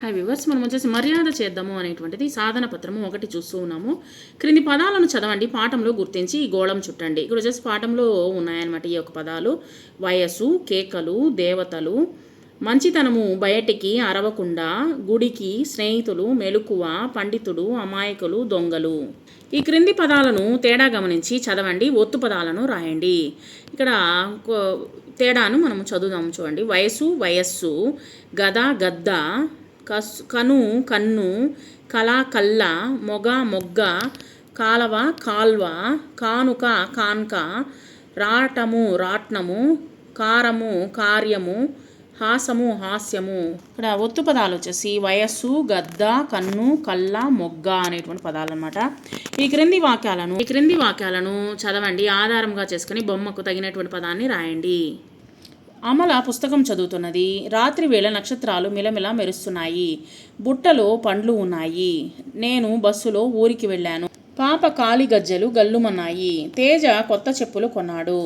Hi viewers, మనం వచ్చేసి మర్యాద చేద్దాము అనేటువంటిది సాధన పత్రము 1 చూస్తూ ఉన్నాము. క్రింది పదాలను చదవండి, పాఠంలో గుర్తించి ఈ గోళం చుట్టండి. ఇక్కడ వచ్చేసి పాఠంలో ఉన్నాయన్నమాట ఈ యొక్క పదాలు. వయస్సు, కేకలు, దేవతలు, మంచితనము బయటికి అరవకుండా, గుడికి, స్నేహితులు, మెలకువ, పండితుడు, అమాయకులు, దొంగలు. ఈ క్రింది పదాలను తేడా గమనించి చదవండి, ఒత్తు పదాలను రాయండి. ఇక్కడ తేడాను మనం చదువుదాం చూడండి. వయసు, వయస్సు, గద, గద్ద, కను, కన్ను, కళ, కళ్ళ, మొగ, మొగ్గ, కాలవ, కాల్వ, కానుక, కాన్క, రాటము, రాట్నము, కారము, కార్యము, హాసము, హాస్యము. ఇక్కడ ఒత్తు పదాలు వచ్చేసి వయస్సు, గద్ద, కన్ను, కళ్ళ, మొగ్గ అనేటువంటి పదాలు అనమాట. ఈ క్రింది వాక్యాలను చదవండి, ఆధారంగా చేసుకుని బొమ్మకు తగినటువంటి పదాన్ని రాయండి. అమల పుస్తకం చదువుతున్నది. రాత్రి వేళ నక్షత్రాలు మిలమిల మెరుస్తున్నాయి. బుట్టలో పండ్లు ఉన్నాయి. నేను బస్సులో ఊరికి వెళ్ళాను. పాప కాలి గజ్జెలు గల్లుమన్నాయి. తేజ కొత్త చెప్పులు కొన్నాడు.